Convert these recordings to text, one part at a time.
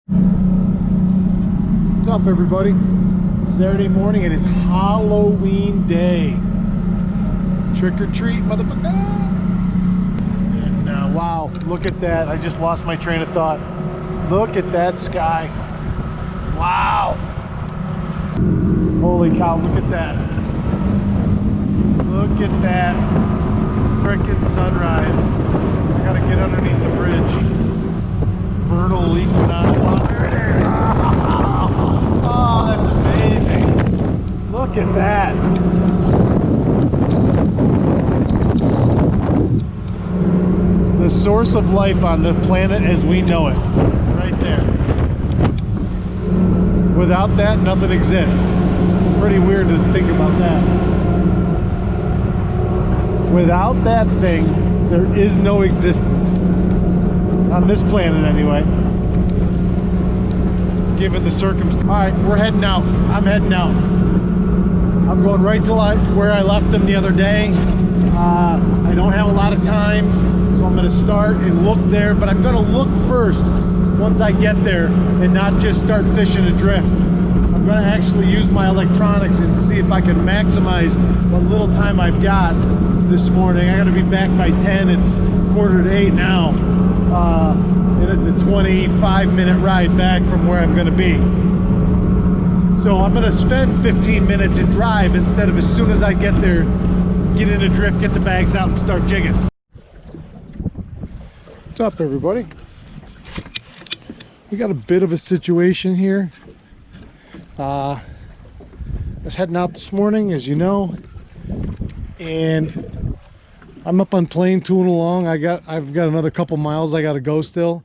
What's up, everybody? Saturday morning. It is Halloween day. Trick or treat, motherfucker! And wow, look at that. I just lost my train of thought. Look at that sky. Wow. Holy cow, look at that. Look at that frickin' sunrise. I gotta get underneath the bridge. Vernal equinox. There it is. Oh, that's amazing. Look at that. The source of life on the planet as we know it. Right there. Without that, nothing exists. Pretty weird to think about that. Without that thing, there is no existence. On this planet, anyway. Given the circumstances. Alright, we're heading out. I'm heading out. I'm going right to where I left them the other day. I don't have a lot of time, so I'm going to start and look there, but I'm going to look first once I get there and not just start fishing adrift. I'm going to actually use my electronics and see if I can maximize what little time I've got this morning. I got to be back by 10. It's 7:45 now. And it's a 25-minute ride back from where I'm going to be. So I'm going to spend 15 minutes and drive instead of as soon as I get there, get in a drift, get the bags out and start jigging. What's up, everybody? We got a bit of a situation here. I was heading out this morning, as you know, and I'm up on plane tooling along. I've got another couple miles I got to go still.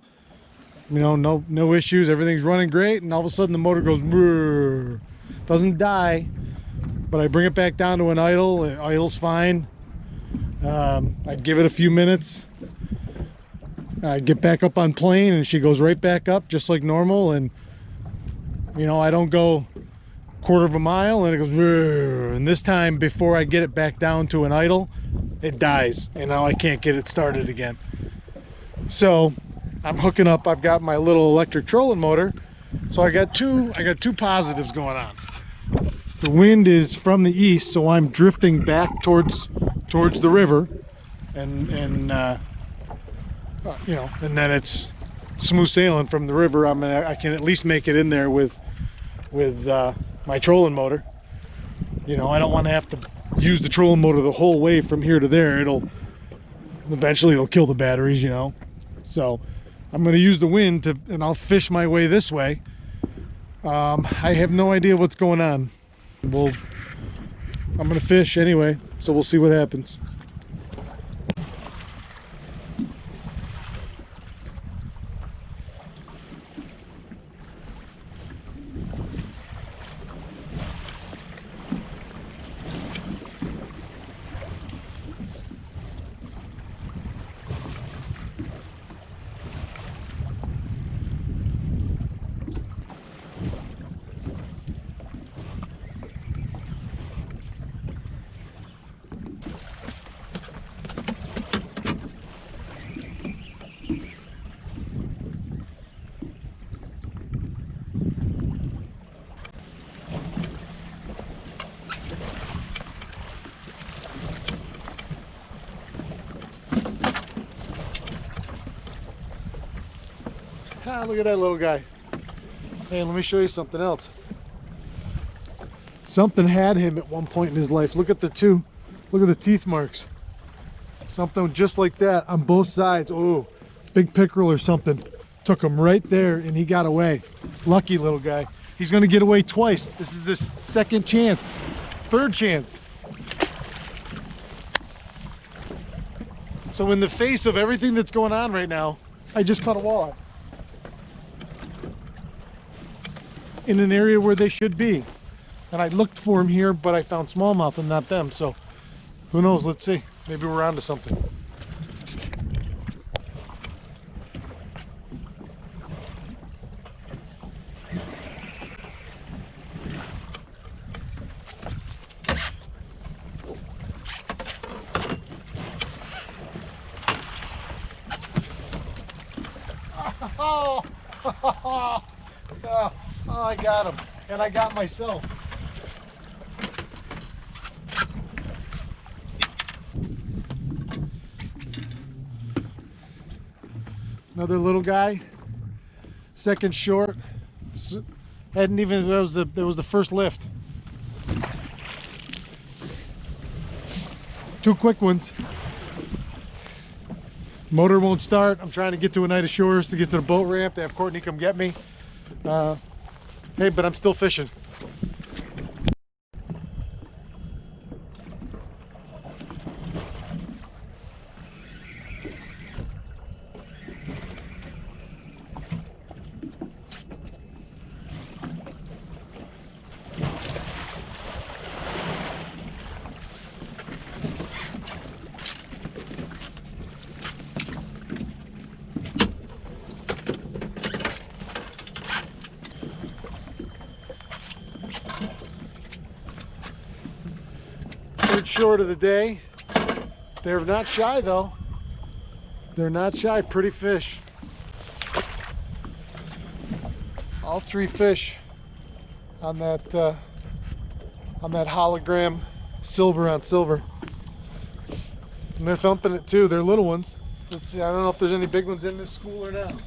You know, no issues. Everything's running great, and all of a sudden the motor goes brrr. Doesn't die, but I bring it back down to an idle. Idle's fine. I give it a few minutes. I get back up on plane, and she goes right back up just like normal. And you know, I don't go quarter of a mile, and it goes brrr. And this time, before I get it back down to an idle, it dies, and now I can't get it started again. So I'm hooking up. I've got my little electric trolling motor, so I got two positives going on. The wind is from the east, so I'm drifting back towards the river, and you know, and then it's smooth sailing from the river. I can at least make it in there with my trolling motor. You know, I don't want to have to use the trolling motor the whole way from here to there. Eventually it'll kill the batteries, you know. So I'm going to use the wind and I'll fish my way this way. I have no idea what's going on. I'm going to fish anyway, so we'll see what happens. Ah, look at that little guy. Hey, let me show you something else. Something had him at one point in his life. Look at the two. Look at the teeth marks. Something just like that on both sides. Oh, big pickerel or something. Took him right there and he got away. Lucky little guy. He's going to get away twice. This is his second chance. Third chance. So in the face of everything that's going on right now, I just caught a walleye. In an area where they should be, and I looked for them here, but I found smallmouth and not them. So who knows? Let's see. Maybe we're onto something. Oh, Oh, oh, I got him. And I got myself. Another little guy. Second short. Hadn't even, that was the first lift. Two quick ones. Motor won't start. I'm trying to get to Oneida Shores to get to the boat ramp to have Courtney come get me. Hey, but I'm still fishing. Third short of the day. They're not shy though. They're not shy. Pretty fish. All three fish on that hologram silver on silver. And they're thumping it too. They're little ones. Let's see. I don't know if there's any big ones in this school or not.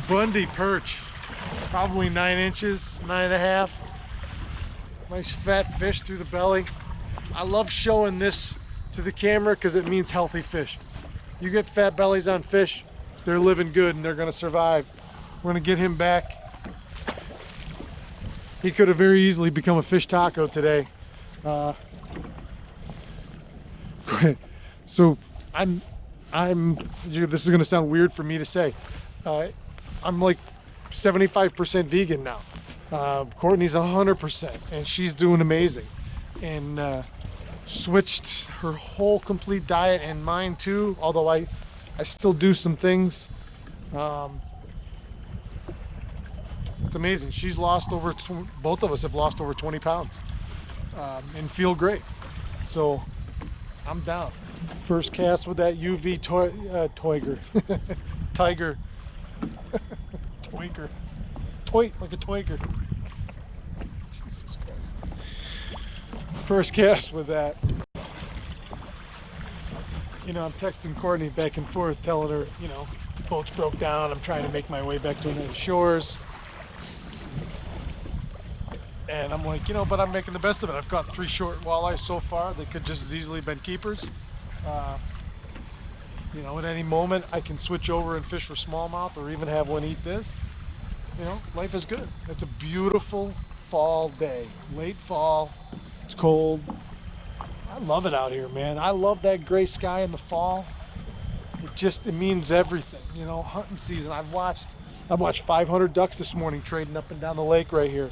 Bundy perch, probably 9 inches, 9.5. Nice fat fish through the belly. I love showing this to the camera because it means healthy fish. You get fat bellies on fish, they're living good and they're going to survive. We're going to get him back. He could have very easily become a fish taco today. So this is going to sound weird for me to say. I'm like 75% vegan now. Courtney's 100% and she's doing amazing, and switched her whole complete diet and mine too, although I still do some things. It's amazing. She's lost over, both of us have lost over 20 pounds and feel great. So I'm down. First cast with that UV Toiger. Tiger. Toiger. Toit like a Toiger. Jesus Christ. First cast with that. You know, I'm texting Courtney back and forth telling her, you know, boats broke down. I'm trying to make my way back to Oneida Shores. And I'm like, you know, but I'm making the best of it. I've caught 3 short walleyes so far. They could just as easily been keepers. You know, at any moment I can switch over and fish for smallmouth or even have one eat this. You know, life is good. It's a beautiful fall day. Late fall. It's cold. I love it out here, man. I love that gray sky in the fall. It means everything. You know, hunting season. I've watched 500 ducks this morning trading up and down the lake right here.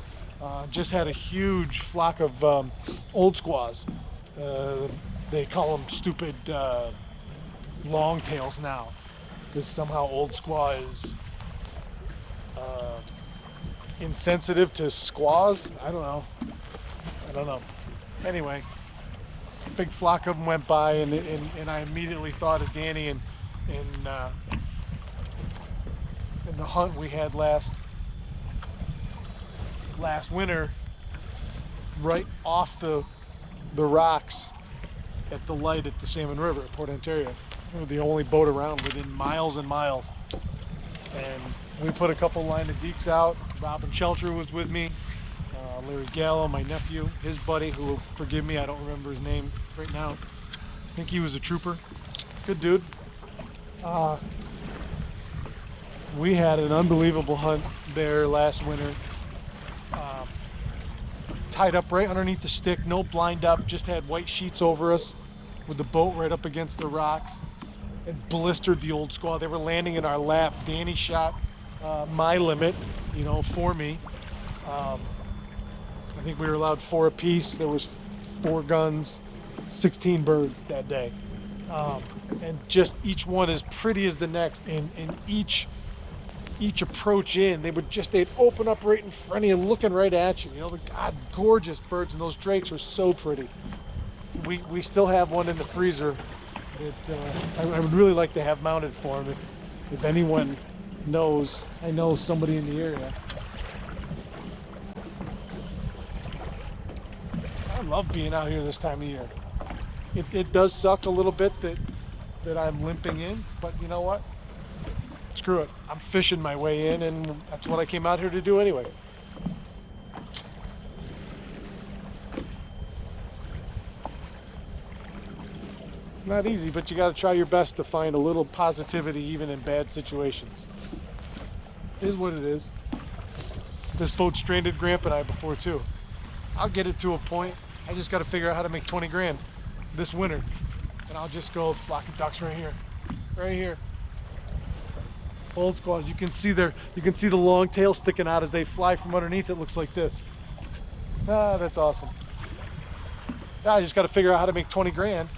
Just had a huge flock of old squaws. They call them stupid long tails now, because somehow old squaw is insensitive to squaws. I don't know. Anyway, big flock of them went by, and I immediately thought of Danny and the hunt we had last winter, right off the rocks at the light at the Salmon River at Port Ontario. We were the only boat around within miles and miles, and we put a couple line of deeks out. Robin Shelter was with me, Larry Gallo, my nephew, his buddy, who will forgive me, I don't remember his name right now. I think he was a trooper. Good dude. We had an unbelievable hunt there last winter. Tied up right underneath the stick, no blind up, just had white sheets over us with the boat right up against the rocks. It blistered the old squaw. They were landing in our lap. Danny shot my limit, you know, for me. think we were allowed 4 apiece. There was 4 guns, 16 birds that day. And just each one as pretty as the next. And each approach in, they'd open up right in front of you, looking right at you. You know, the God, gorgeous birds, and those drakes are so pretty. We still have one in the freezer that I would really like to have mounted for him if anyone knows. I know somebody in the area. I love being out here this time of year. It does suck a little bit that I'm limping in, but you know what? Screw it. I'm fishing my way in, and that's what I came out here to do anyway. Not easy, but you got to try your best to find a little positivity even in bad situations. It is what it is. This boat stranded Grandpa and I before too. I'll get it to a point. I just got to figure out how to make 20 grand this winter, and I'll just go flock of ducks right here. Old squaws. You can see the long tail sticking out as they fly from underneath. It looks like this. Ah, that's awesome. Now I just got to figure out how to make 20 grand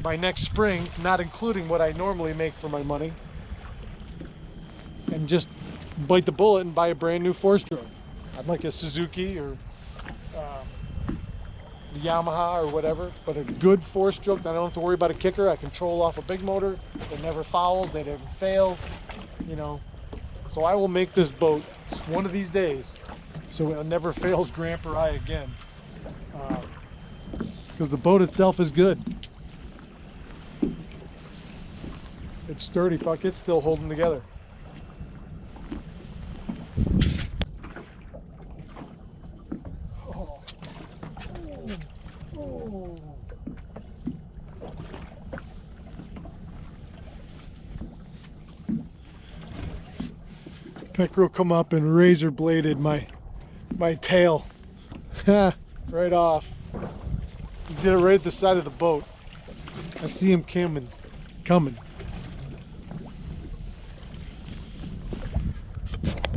by next spring, not including what I normally make for my money, and just bite the bullet and buy a brand new 4-stroke. I'd like a Suzuki or Yamaha or whatever, but a good 4-stroke. I don't have to worry about a kicker. I control off a big motor. It never fouls. They never fail. You know, so I will make this boat one of these days so it never fails Grandpa or I again. Because the boat itself is good. It's sturdy. Fuck, it's still holding together. Peckerel come up and razor bladed my tail. Right off. He did it right at the side of the boat. I see him coming.